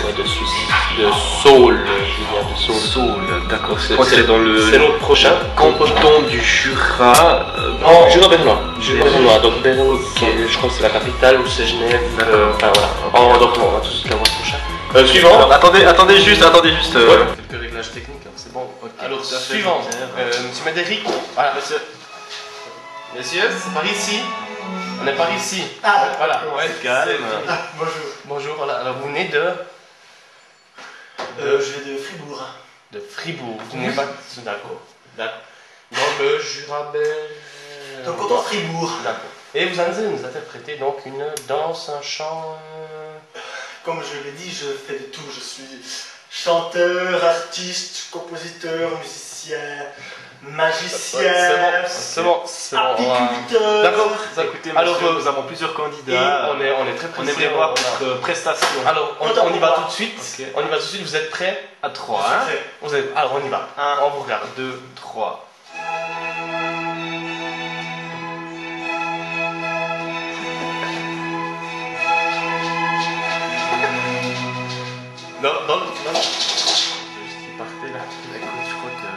Ouais, de Soul, il vient de Soul. Soul, d'accord. C'est dans le c'est l'autre prochain. canton du Jura. Non, Jura bernois. Jura bernois. Donc Berne, je crois que c'est la capitale ou c'est Genève. Enfin voilà. Donc on va tout de suite la voir prochain. Suivant. Alors, attendez juste. Quelques réglages techniques, hein, c'est bon. Ok, Alors tout à fait, suivant. Jean-Pierre. Monsieur Médéric. Voilà, monsieur. Messieurs, c'est par ici. On est par ici. Ah, Voilà. Ouais, calme. bonjour. Bonjour, voilà. Alors vous venez de Je vais de Fribourg. Fribourg. Vous n'êtes pas. D'accord. D'accord. Dans le Jura belge. Donc autant Fribourg. D'accord. Et vous allez nous interpréter donc une danse, un chant. Comme je l'ai dit, je fais de tout. Je suis chanteur, artiste, compositeur, musicien, magicien, C'est bon. apiculteur. D'accord. Écoutez, Alors, monsieur, nous avons plusieurs Et candidats. on est très On pressés. aimerait voir on a- votre prestation. Alors on y va tout de suite. Ok. On y va tout de suite. Vous êtes prêts? À 3. Je suis prêt. Alors on y va. 1, On vous regarde. 2, 3. Non. Juste qu'il partait là. Écoute, je crois que.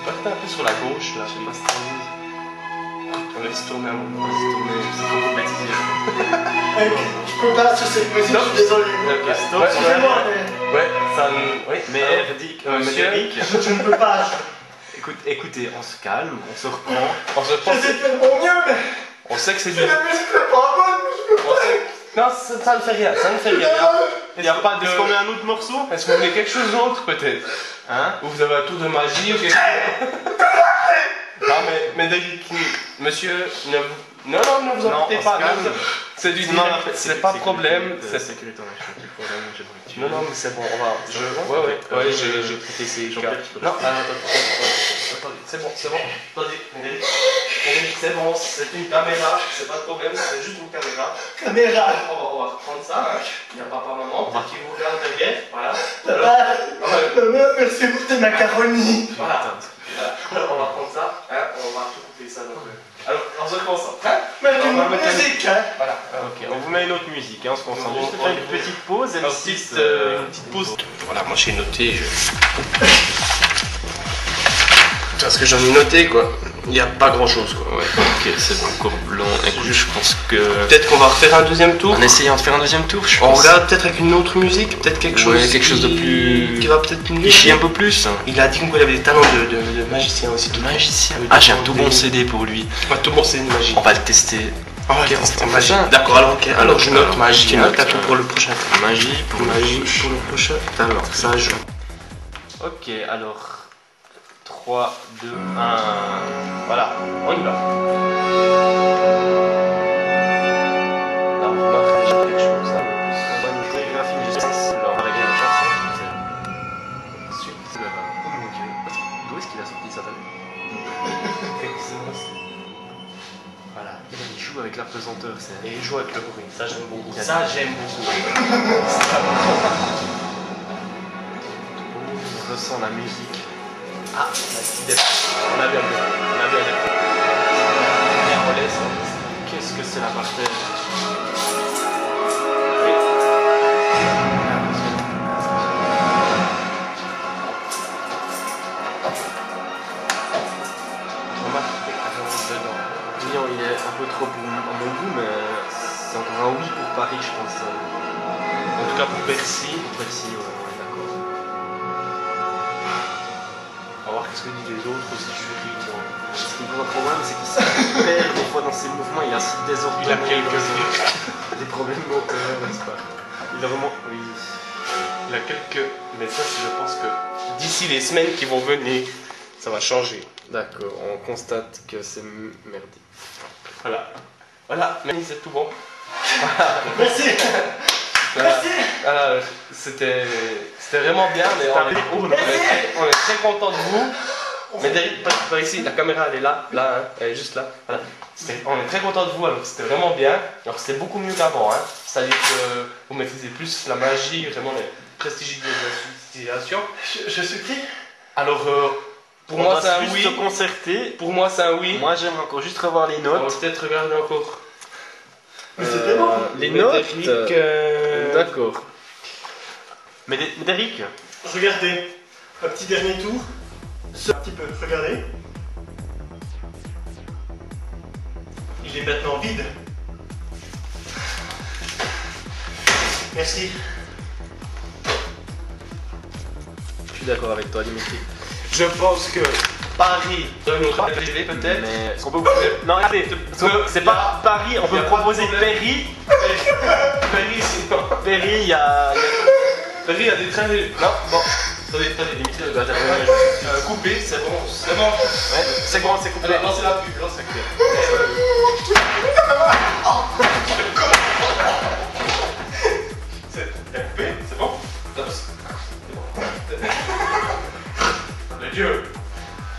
Partez un peu sur la gauche là. Je sais pas si c'est On laisse tourner un moment. on va se tourner. C'est trop compétitif. Je peux pas sur cette musique, je suis désolé. Ok, stop. Ouais, excusez-moi, mais Ouais, ça. Oui. Mais Alors, Médéric, monsieur. Médéric, je ne peux pas. écoutez, on se calme, on se reprend. on se pense. J'essaie de faire mon mieux, mais On sait que c'est du. la musique n'est pas bonne. on sait- Non, ça ne fait rien. Ça ne fait rien. Il n'y a pas de. Est-ce qu'on met un autre morceau? Est-ce que vous voulez quelque chose d'autre peut-être? Hein? Ou vous avez un tour de magie ou quelque chose? Non mais Médéric, monsieur, ne vous Non, emportez on pas. se calme. C'est du Sinon, direct, c'est pas de problème. C'est c'est- sécurité, on a plus de problème, j'ai le rituel. Non, mais c'est bon, on va. Ouais, j'ai traité ces cas. Jean-Pierre, tu peux Non, attendez, c'est bon. Attendez, Médéric, c'est bon, c'est une caméra, c'est pas de problème, c'est juste une caméra. Caméra. On va reprendre ça, hein. Il y a papa, maman, qui vous regarde derrière, voilà. Maman, merci pour tes macaronis. Voilà. Alors, on va prendre ça, hein, on va tout couper ça. Donc, alors, on se concentre, hein. Mais On va une mettre musique, hein. Voilà. Ok, on vous met une autre musique, hein, on se concentre. On- Juste on- faire une petite pause, Une M6. petite pause. Voilà, moi j'ai noté. Parce que j'en ai noté quoi. Il n'y a pas grand chose quoi. Ouais, ok, c'est bon, encore blanc. Écoute, je pense que. Peut-être qu'on va refaire un deuxième tour. En essayant de faire un deuxième tour, je On pense. regarde peut-être avec une autre musique, peut-être quelque chose. Ouais, quelque chose de plus. Qui va peut-être nous Qui chie un peu plus. Il a dit qu'il avait des talents de magicien aussi. De Magicien. Ah, j'ai un tout bon CD pour lui. Ouais, tout bon, c'est une magie. On va le tester. On va Ok, tester on fait magie. ça. D'accord, alors ok. Alors je note Alors, magie. tu Hein, notes, t'as tout pour le prochain. Magie pour Magie pour le prochain. Alors ça joue. Ok, alors. 3, 2, 1. Voilà, on y va. Là, on remarque déjà quelque chose. Hein, On va une chorégraphie musicale. Alors, on va régler la chanson. Ensuite, oh mon dieu. D'où est-ce qu'il a sorti ça, t'as vu? Voilà. Il joue avec la pesanteur, c'est. Et il joue avec le bruit. Ça j'aime beaucoup. Il a Ça dit. j'aime beaucoup. On ressent la musique. Ah, la petite dette. On a bien vu. On a bien vu. Et on laisse. Qu'est-ce que c'est la parterre? Remarque qu'il y a quelque chose dedans. Lyon, il est un peu trop pour à mon goût, mais c'est encore un oui pour Paris, je pense. En tout cas pour Bercy. Merci, ouais, d'accord. On va voir qu'est-ce que disent les autres aussi jury. Ce qui me pose un problème, c'est qu'il se perd des fois dans ses mouvements, il a si désordonné. Il a quelques. des problèmes moteurs, n'est-ce pas? Il a vraiment. Oui. Il a quelques. Mais ça, je pense que d'ici les semaines qui vont venir, ça va changer. D'accord, on constate que c'est merdique. Voilà. Voilà, mais c'est tout bon. Merci. Merci. Voilà, c'était vraiment bien, mais on est très content de vous. Mais Derek, par ici, la caméra elle est là, hein, elle est juste là. Voilà. On est très content de vous, alors c'était vraiment bien. Alors c'était beaucoup mieux qu'avant, hein. C'est-à-dire que vous maîtrisez plus la magie, vraiment les prestidigitations. Je suis pris. Alors pour On moi va c'est un juste oui. se concerter. Pour moi c'est un oui. Moi j'aimerais encore juste revoir les On va notes. peut-être regarder encore. Mais c'était bon. Les Médéric, notes. D'accord. Médéric, regardez, un petit dernier tour. Un petit peu, regardez. Il est maintenant vide. Merci. je suis d'accord avec toi, Dimitri. Je pense que Paris donne notre TGV peut-être. Mais ce qu'on peut. Non, regardez, c'est pas Paris, on peut proposer Péry. Paris sinon. Péry, il y a. Paris, il y a des trains. Non, bon. Attendez, Dimitri, coupé, c'est bon, c'est bon. Ouais, c'est bon, c'est coupé. Alors, lancez la pub, lancez la pub. C'est coupé, c'est bon. Le Dieu.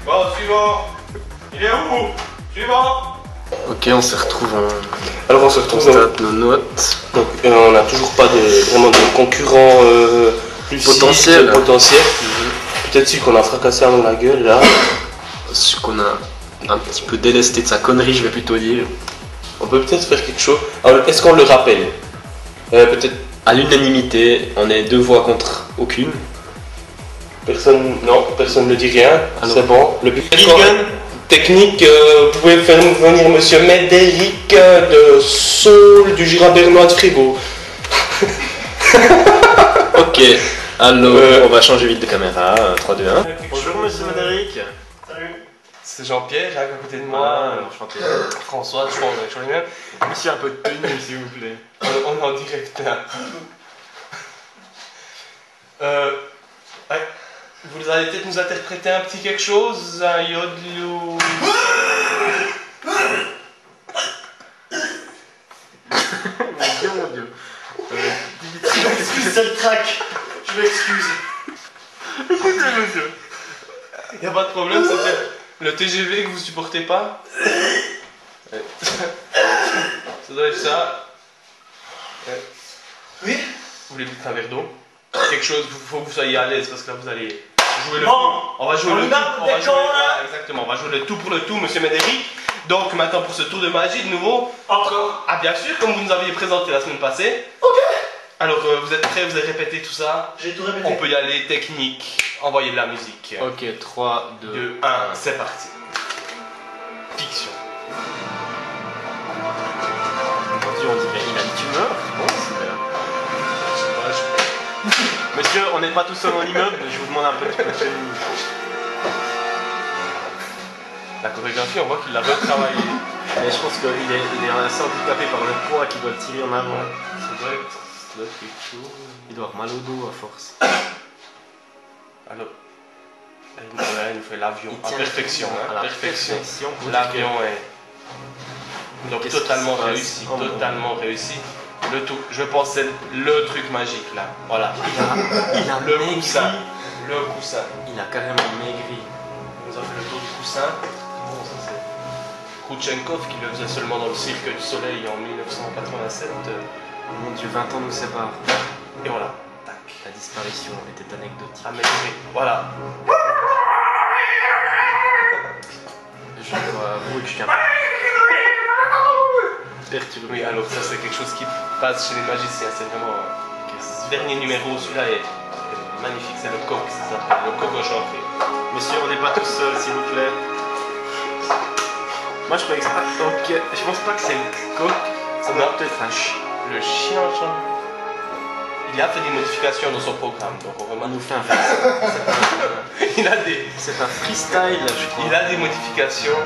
Bon, suivant. Il est où? Suivant. Ok, on se retrouve en. Alors, on se retrouve Constate nos notes. Donc, on n'a toujours pas vraiment de concurrents Potentiels. Peut-être celui qu'on a fracassé dans la gueule là. Ce qu'on a un petit peu délesté de sa connerie, je vais plutôt dire. On peut peut-être faire quelque chose. Alors, est-ce qu'on le rappelle? Peut-être. À l'unanimité, on est 2 voix contre aucune. Personne. Non, personne ne dit rien. Alors. C'est bon. Le but Gun. technique, vous pouvez faire venir monsieur Médéric de Saul du Jura bernois de Fribourg. Ok, alors on va changer vite de caméra. 3, 2, 1. Bonjour monsieur Médéric. Salut. C'est Jean-Pierre, à côté de moi. Enchanté. François, je pense les mêmes. Monsieur, un peu de tenue s'il vous plaît. On est en direct là. Ouais. Vous allez peut-être nous interpréter un petit quelque chose, un yodelou. Mon Dieu. Je m'excuse, c'est le track. Je m'excuse. Écoutez monsieur. Y a pas de problème, c'était le TGV que vous supportez pas. Ouais. Ça doit être ça. Ouais. Oui. Vous voulez un verre d'eau? Quelque chose, il faut que vous soyez à l'aise parce que là vous allez jouer le Bon, tout. On va jouer le tout. on va jouer, voilà, exactement, on va jouer le tout pour le tout, monsieur Médéric. Donc maintenant pour ce tour de magie de nouveau. Encore. Ah bien sûr, comme vous nous aviez présenté la semaine passée. Ok. Alors vous êtes prêts, vous avez répété tout ça? J'ai tout répété. On peut y aller, technique, envoyer de la musique. Ok, 3, 2, 2, 1, c'est parti. Fiction. Mon Dieu, on dirait il a une tumeur. Bon, monsieur, on n'est pas tout seul dans l'immeuble, je vous demande un peu de chez nous. La chorégraphie, on voit qu'il l'a retravaillé. Mais je pense qu'il est assez handicapé par le poids qui doit le tirer en avant. Ça doit être quelque chose. Il doit avoir mal au dos à force. Alors, il nous fait l'avion à tient perfection. à Hein, la perfection. perfection. L'avion est donc Qu'est-ce totalement qui se passe? réussi. Oh, Totalement réussi. Le tout. Je pense que c'est le truc magique là. Voilà. Il a Le maigri. coussin. Le coussin. Il a carrément maigri. Il nous a fait le tour du coussin. Bon, ça c'est Khrouchtchenkov qui le faisait seulement dans le Cirque du Soleil en 1987. Mon Dieu, 20 ans nous séparent. Et voilà. Tac. La disparition était anecdotique. Amélioré. Voilà. Je dois avouer que je suis un peu perturbé. Oui, alors ça c'est quelque chose qui passe chez les magiciens. C'est vraiment ce dernier numéro. Celui-là est magnifique. C'est le coq, ça s'appelle. Le coq enchanté. Monsieur, on n'est pas tous seuls, s'il vous plaît. Moi, je croyais que c'est pas. Ok, je pense pas que c'est le coq. Ça doit peut-être un chien. Le chien enchanté. Il a fait des modifications dans son programme. Donc on On remarque. nous fait un Il a des. C'est un freestyle, je crois. Il a des modifications.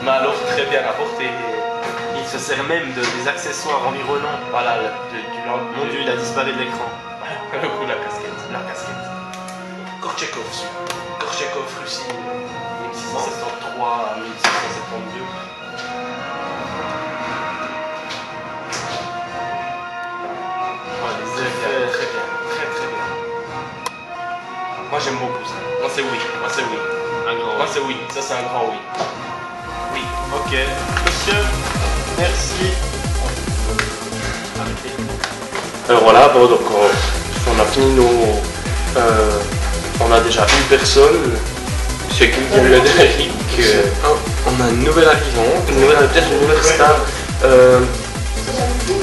Mais alors très bien apporté. Il se sert même des accessoires environnants. Voilà, du Mon Dieu, il a disparu de l'écran. Le coup, la casquette. La casquette. Khrouchtchenkov, Khrouchtchenkov, Russie, 1673 à 1672. Oh, les Très effets. bien, très bien. Moi j'aime beaucoup ça. Moi c'est oui, moi c'est oui. Un grand. Moi c'est oui, ça c'est un grand oui. Oui. Ok. Monsieur, merci. Arrêtez. Alors voilà, bon donc on a fini nos... on a déjà une personne, monsieur Guillaume Médéric. On a une nouvelle arrivante. Peut-être une nouvelle star.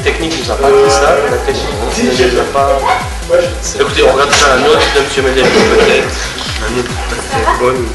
technique nous a pas appris ça, la technique ne nous a pas... Écoutez, on regarde ça la note de M. Médéric peut-être. La note est bonne.